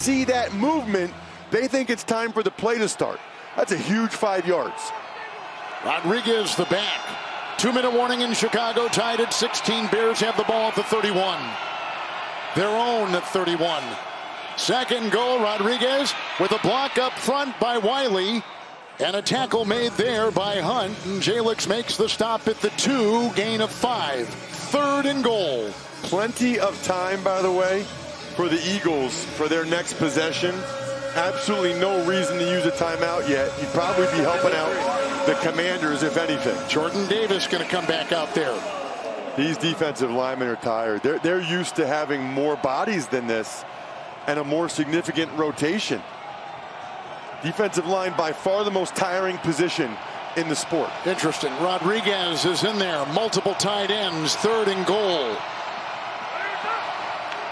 see that movement, they think it's time for the play to start. That's a huge 5 yards. Rodriguez the back. 2-minute warning in Chicago, tied at 16. Bears have the ball at the 31. Their own 31. Second goal, Rodriguez with a block up front by Wiley. And a tackle made there by Hunt. And Jalix makes the stop at the 2, gain of 5. 3rd and goal. Plenty of time, by the way, for the Eagles for their next possession. Absolutely no reason to use a timeout yet. You'd probably be helping out the Commanders, if anything. Jordan Davis going to come back out there. These defensive linemen are tired. They're used to having more bodies than this and a more significant rotation. Defensive line by far the most tiring position in the sport. Interesting. Rodriguez is in there. Multiple tight ends. 3rd and goal.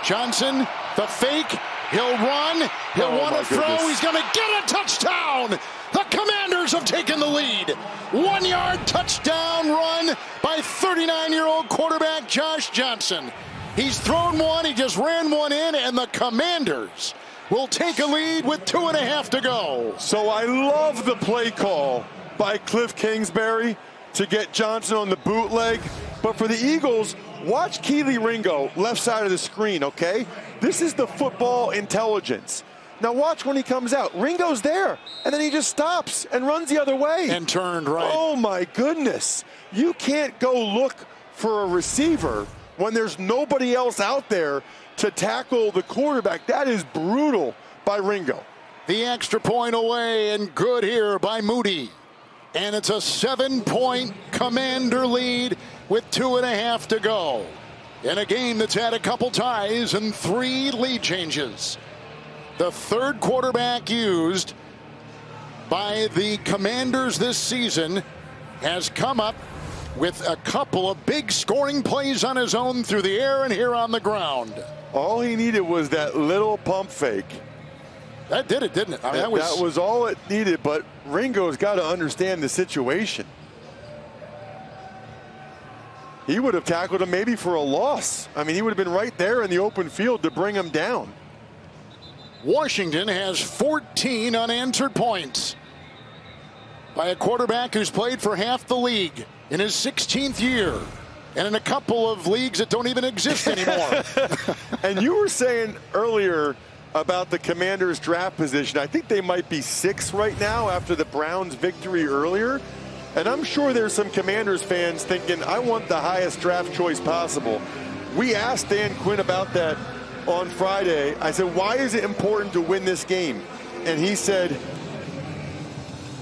Johnson, the fake. He'll run. He'll want to throw. Goodness. He's going to get a touchdown. The Commanders have taken the lead. 1-yard touchdown run by 39-year-old quarterback Josh Johnson. He's thrown one. He just ran one in, and the Commanders will take a lead with 2.5 to go. So I love the play call by Cliff Kingsbury to get Johnson on the bootleg. But for the Eagles, watch Keely Ringo, left side of the screen, okay? This is the football intelligence. Now watch when he comes out. Ringo's there, and then he just stops and runs the other way. And turned right. Oh, my goodness. You can't go look for a receiver when there's nobody else out there to tackle the quarterback. That is brutal by Ringo. The extra point away, and good here by Moody. And it's a 7-point Commander lead with 2.5 to go. In a game that's had a couple ties and 3 lead changes. The 3rd quarterback used by the Commanders this season has come up with a couple of big scoring plays on his own through the air and here on the ground. All he needed was that little pump fake. That did it, didn't it? I mean, that was all it needed, but Ringo's got to understand the situation. He would have tackled him maybe for a loss. I mean, he would have been right there in the open field to bring him down. Washington has 14 unanswered points by a quarterback who's played for half the league in his 16th year and in a couple of leagues that don't even exist anymore. And you were saying earlier about the Commanders' draft position. I think they might be 6 right now after the Browns' victory earlier. And I'm sure there's some Commanders fans thinking, I want the highest draft choice possible. We asked Dan Quinn about that on Friday. I said, why is it important to win this game? And he said,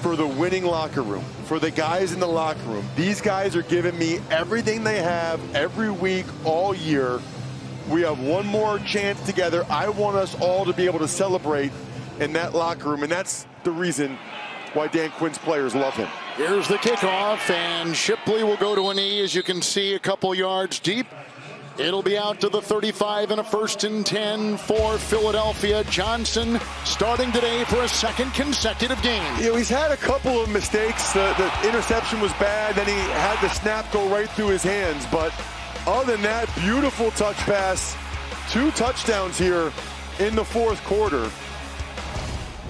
for the winning locker room, for the guys in the locker room. These guys are giving me everything they have every week, all year. We have one more chance together. I want us all to be able to celebrate in that locker room. And that's the reason why Dan Quinn's players love him. Here's the kickoff, and Shipley will go to a knee, as you can see, a couple yards deep. It'll be out to the 35 and a 1st and 10 for Philadelphia. Johnson starting today for a 2nd consecutive game. You know, he's had a couple of mistakes. The interception was bad. Then he had the snap go right through his hands. But other than that, beautiful touch pass. 2 touchdowns here in the 4th quarter.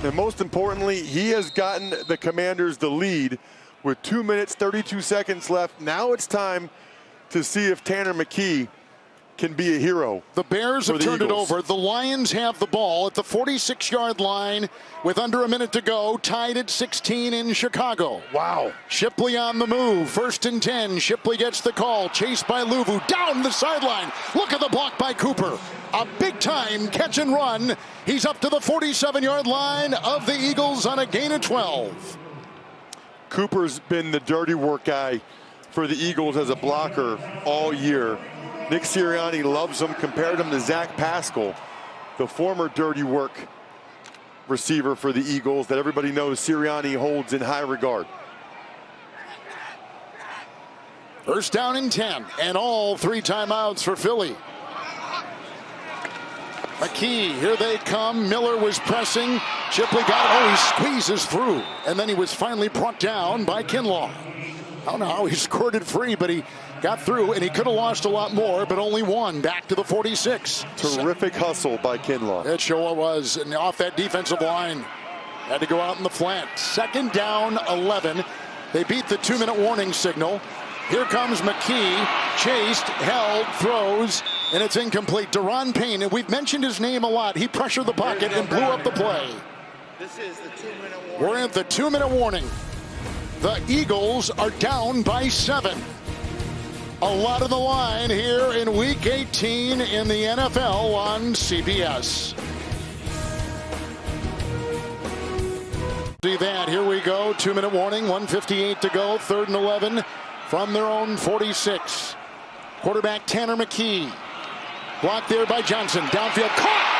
And most importantly, he has gotten the Commanders the lead with 2 minutes, 32 seconds left. Now it's time to see if Tanner McKee can be a hero. The Bears have turned it over. The Lions have the ball at the 46-yard line with under a minute to go, tied at 16 in Chicago. Wow. Shipley on the move, 1st and 10. Shipley gets the call, chased by Luvu, down the sideline. Look at the block by Cooper. A big-time catch and run. He's up to the 47-yard line of the Eagles on a gain of 12. Cooper's been the dirty work guy for the Eagles as a blocker all year. Nick Sirianni loves him, compared him to Zach Pascal, the former dirty work receiver for the Eagles that everybody knows Sirianni holds in high regard. 1st down and 10, and all 3 timeouts for Philly. McKee, here they come. Miller was pressing. Shipley got it. Oh, he squeezes through. And then he was finally brought down by Kinlaw. I don't know how he scored it free, but he got through, and he could have lost a lot more, but only one. Back to the 46. Terrific hustle by Kinlaw. It sure was. And off that defensive line, had to go out in the flat. Second down, 11. They beat the 2-minute warning signal. Here comes McKee, chased, held, throws, and it's incomplete. Deron Payne, and we've mentioned his name a lot. He pressured the pocket and blew up the play. This is the 2-minute warning. We're at the 2-minute warning. The Eagles are down by 7. A lot on the line here in Week 18 in the NFL on CBS. See that. Here we go. 2-minute warning. 1:58 to go. 3rd and 11 from their own 46. Quarterback Tanner McKee. Blocked there by Johnson. Downfield. Caught!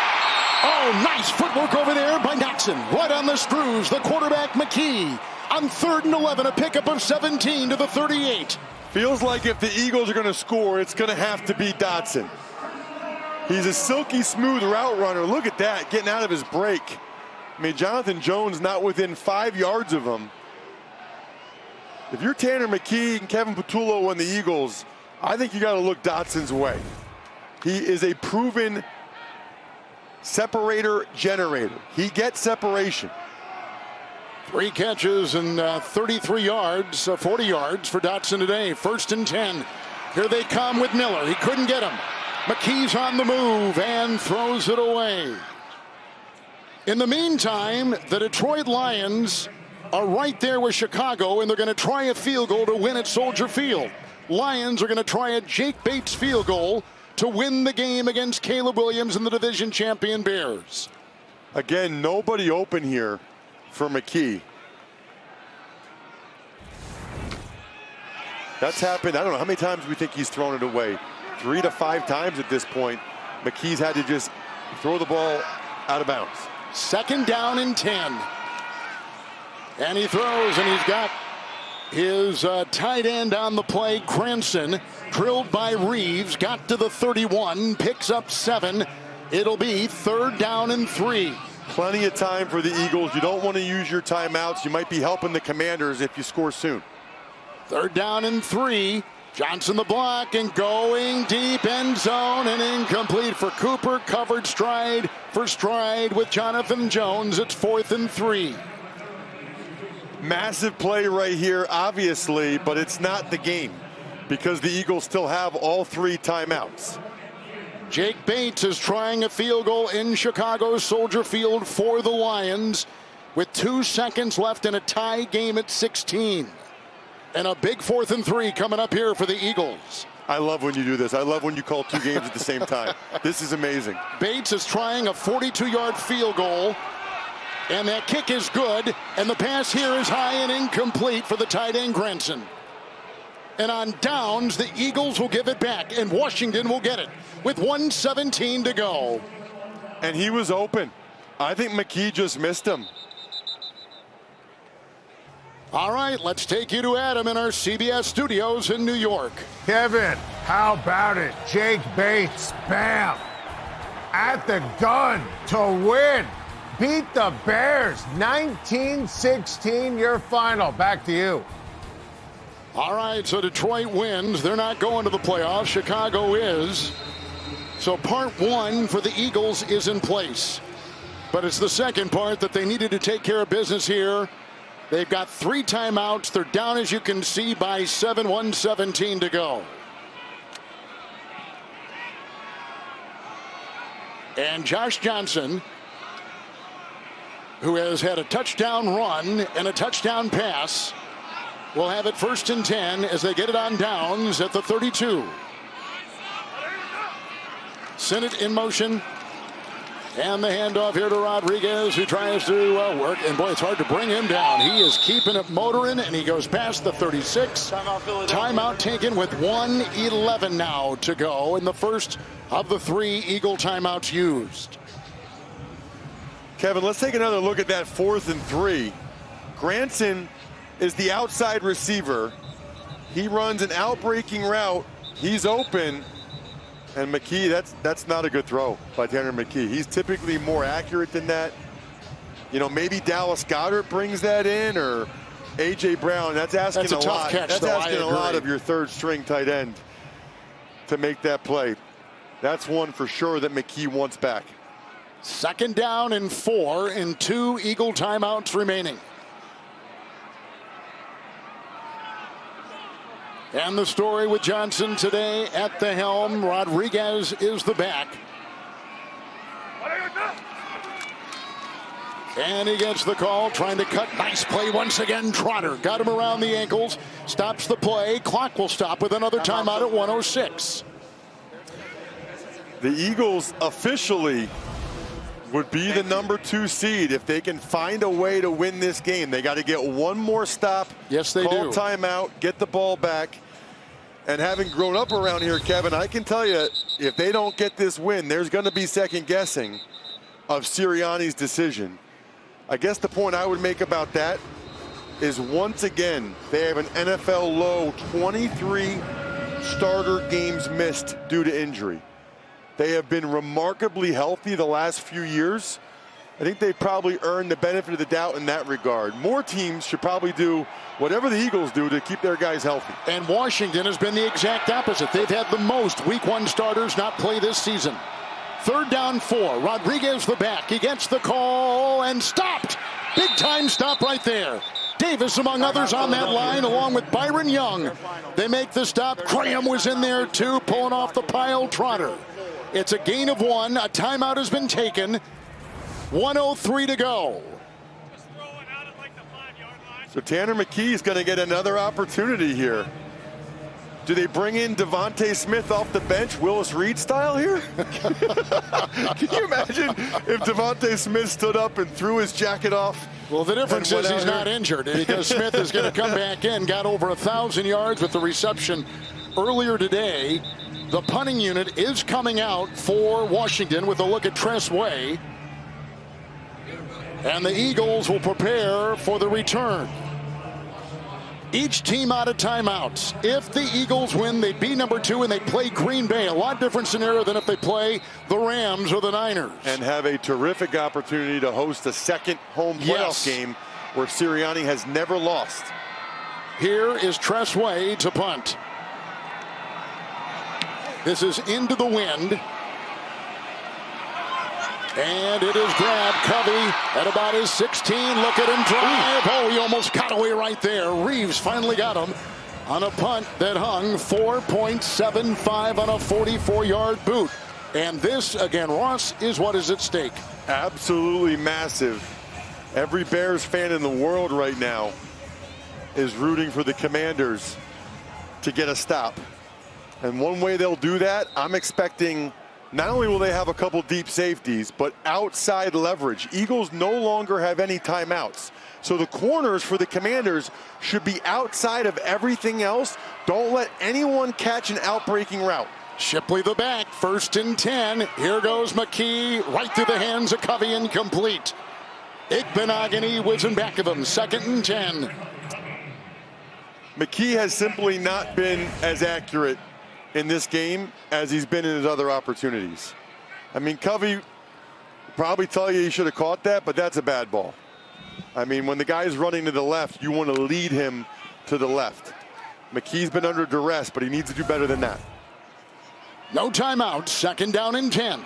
Oh, nice footwork over there by Knoxon. Right on the screws. The quarterback McKee. On 3rd and 11, a pickup of 17 to the 38. Feels like if the Eagles are going to score, it's going to have to be Dotson. He's a silky smooth route runner. Look at that, getting out of his break. I mean, Jonathan Jones not within 5 yards of him. If you're Tanner McKee and Kevin Patullo and the Eagles, I think you got to look Dotson's way. He is a proven separator generator. He gets separation. 3 catches and 33 yards, 40 yards for Dotson today. 1st and 10. Here they come with Miller. He couldn't get him. McKee's on the move and throws it away. In the meantime, the Detroit Lions are right there with Chicago, and they're going to try a field goal to win at Soldier Field. Lions are going to try a Jake Bates field goal to win the game against Caleb Williams and the division champion Bears. Again, nobody open here for McKee. That's happened. I don't know how many times we think he's thrown it away. 3 to 5 times at this point. McKee's had to just throw the ball out of bounds. 2nd down and 10. And he throws, and he's got his tight end on the play, Cranston, drilled by Reeves, got to the 31, picks up 7. It'll be 3rd down and 3. Plenty of time for the Eagles. You don't want to use your timeouts. You might be helping the Commanders if you score soon. 3rd down and 3. Johnson the block and going deep, end zone, and incomplete for Cooper. Covered stride for stride with Jonathan Jones. It's 4th and 3. Massive play right here, obviously, but it's not the game because the Eagles still have all 3 timeouts. Jake Bates is trying a field goal in Chicago's Soldier Field for the Lions with 2 seconds left in a tie game at 16. And a big 4th and 3 coming up here for the Eagles. I love when you do this. I love when you call 2 games at the same time. This is amazing. Bates is trying a 42-yard field goal. And that kick is good. And the pass here is high and incomplete for the tight end Granson. And on downs, the Eagles will give it back. And Washington will get it with 1:17 to go. And he was open. I think McKee just missed him. All right, let's take you to Adam in our CBS studios in New York. Kevin, how about it? Jake Bates, bam, at the gun to win. Beat the Bears, 19-16, your final. Back to you. All right, so Detroit wins. They're not going to the playoffs. Chicago is. So part 1 for the Eagles is in place. But it's the second part that they needed to take care of business here. They've got 3 timeouts. They're down, as you can see, by 7, 1:17 to go. And Josh Johnson, who has had a touchdown run and a touchdown pass, will have it 1st and 10 as they get it on downs at the 32. Sinnott in motion. And the handoff here to Rodriguez, who tries to work. And boy, it's hard to bring him down. He is keeping it motoring, and he goes past the 36. Timeout taken with 1:11 now to go in the first of the 3 Eagle timeouts used. Kevin, let's take another look at that 4th and 3. Granson is the outside receiver. He runs an out-breaking route. He's open. And McKee, that's not a good throw by Tanner McKee. He's typically more accurate than that. You know, maybe Dallas Goedert brings that in, or A.J. Brown, that's asking That's a tough lot. catch, That's though. asking a lot of your third-string tight end to make that play. That's one for sure that McKee wants back. 2nd down and 4 and 2 Eagle timeouts remaining. And the story with Johnson today at the helm. Rodriguez is the back. And he gets the call, trying to cut. Nice play once again. Trotter got him around the ankles. Stops the play. Clock will stop with another timeout at 1:06. The Eagles officially would be the number 2 seed if they can find a way to win this game. They got to get one more stop. Yes, they call do. Timeout, get the ball back. And having grown up around here, Kevin, I can tell you, if they don't get this win, there's going to be second guessing of Sirianni's decision. I guess the point I would make about that is, once again, they have an NFL low 23 starter games missed due to injury. They have been remarkably healthy the last few years. I think they've probably earned the benefit of the doubt in that regard. More teams should probably do whatever the Eagles do to keep their guys healthy. And Washington has been the exact opposite. They've had the most Week 1 starters not play this season. 3rd down 4. Rodriguez the back. He gets the call and stopped. Big time stop right there. Davis, among others, on that line, along with Byron Young. They make the stop. Graham was in there, too, pulling off the pile. Trotter. It's a gain of 1. A timeout has been taken. 1:03 to go. So Tanner McKee is going to get another opportunity here. Do they bring in Devontae Smith off the bench, Willis Reed style here? Can you imagine if Devontae Smith stood up and threw his jacket off? Well, the difference is he's not injured, because Smith is going to come back in. Got over 1,000 yards with the reception earlier today. The punting unit is coming out for Washington with a look at Tress Way. And the Eagles will prepare for the return. Each team out of timeouts. If the Eagles win, they'd be number 2 and they play Green Bay. A lot different scenario than if they play the Rams or the Niners. And have a terrific opportunity to host a second home playoff game where Sirianni has never lost. Here is Tress Way to punt. This is into the wind. And it is grabbed. Covey at about his 16. Look at him drive. Oh, he almost got away right there. Reeves finally got him on a punt that hung 4.75 on a 44-yard boot. And this, again, Ross, is what is at stake. Absolutely massive. Every Bears fan in the world right now is rooting for the Commanders to get a stop. And one way they'll do that, I'm expecting, not only will they have a couple deep safeties, but outside leverage. Eagles no longer have any timeouts. So the corners for the Commanders should be outside of everything else. Don't let anyone catch an outbreaking route. Shipley the back, 1st and 10. Here goes McKee, right through the hands of Covey, incomplete. Igbenogany was in back of him, 2nd and 10. McKee has simply not been as accurate in this game as he's been in his other opportunities. I mean, Covey probably tell you he should have caught that, but that's a bad ball. I mean, when the guy's running to the left, you want to lead him to the left. McKee's been under duress, but he needs to do better than that. No timeout, 2nd down and 10.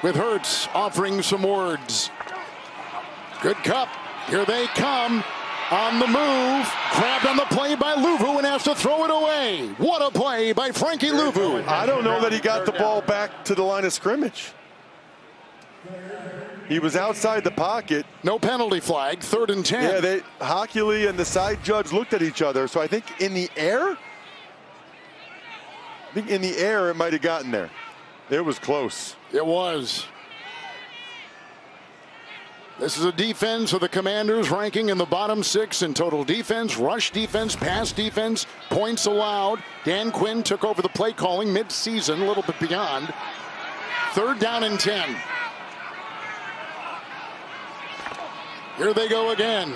With Hurts offering some words. Good cup. Here they come. On the move, grabbed on the play by Luvu and has to throw it away. What a play by Frankie Luvu. I don't know that he got the ball back to the line of scrimmage. He was outside the pocket. No penalty flag, 3rd and 10. Yeah, Hockley and the side judge looked at each other. So I think in the air, it might have gotten there. It was close. It was. This is a defense of the Commanders ranking in the bottom 6 in total defense, rush defense, pass defense, points allowed. Dan Quinn took over the play calling mid-season, a little bit beyond. 3rd down and 10. Here they go again.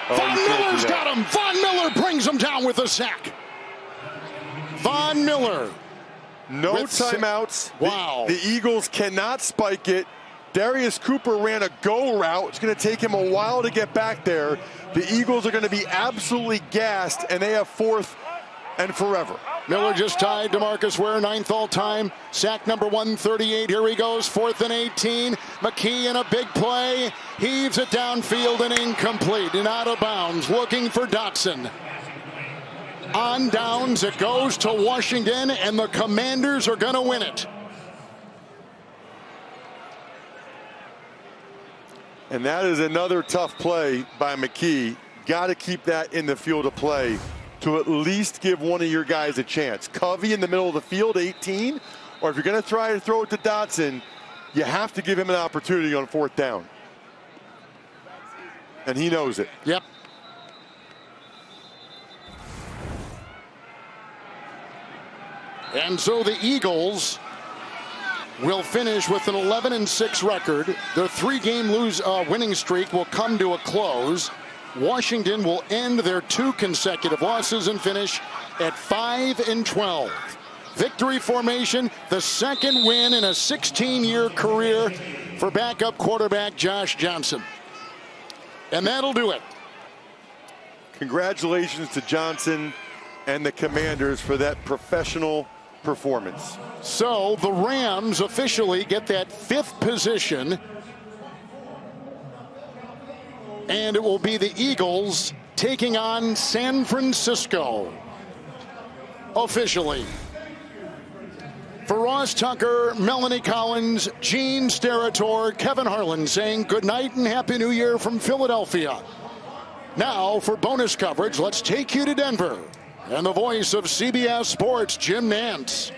Von Miller's got him. Von Miller brings him down with a sack. Von Miller. No timeouts. Wow. The Eagles cannot spike it. Darius Cooper ran a go route. It's going to take him a while to get back there. The Eagles are going to be absolutely gassed, and they have 4th and forever. Miller just tied DeMarcus Ware, 9th all-time. Sack number 138. Here he goes, 4th and 18. McKee in a big play. Heaves it downfield and incomplete and out of bounds. Looking for Dotson. On downs, it goes to Washington, and the Commanders are going to win it. And that is another tough play by McKee. Got to keep that in the field of play to at least give one of your guys a chance. Covey in the middle of the field, 18. Or if you're going to try to throw it to Dotson, you have to give him an opportunity on 4th down. And he knows it. Yep. And so the Eagles will finish with an 11-6 record. Their 3-game winning streak will come to a close. Washington will end their 2 consecutive losses and finish at 5-12. Victory formation, the 2nd win in a 16-year career for backup quarterback Josh Johnson. And that'll do it. Congratulations to Johnson and the Commanders for that professional performance. So the Rams officially get that 5th position, and it will be the Eagles taking on San Francisco officially. For Ross Tucker, Melanie Collins, Gene Steratore, Kevin Harlan saying good night and Happy New Year from Philadelphia. Now for bonus coverage, let's take you to Denver. And the voice of CBS Sports, Jim Nantz.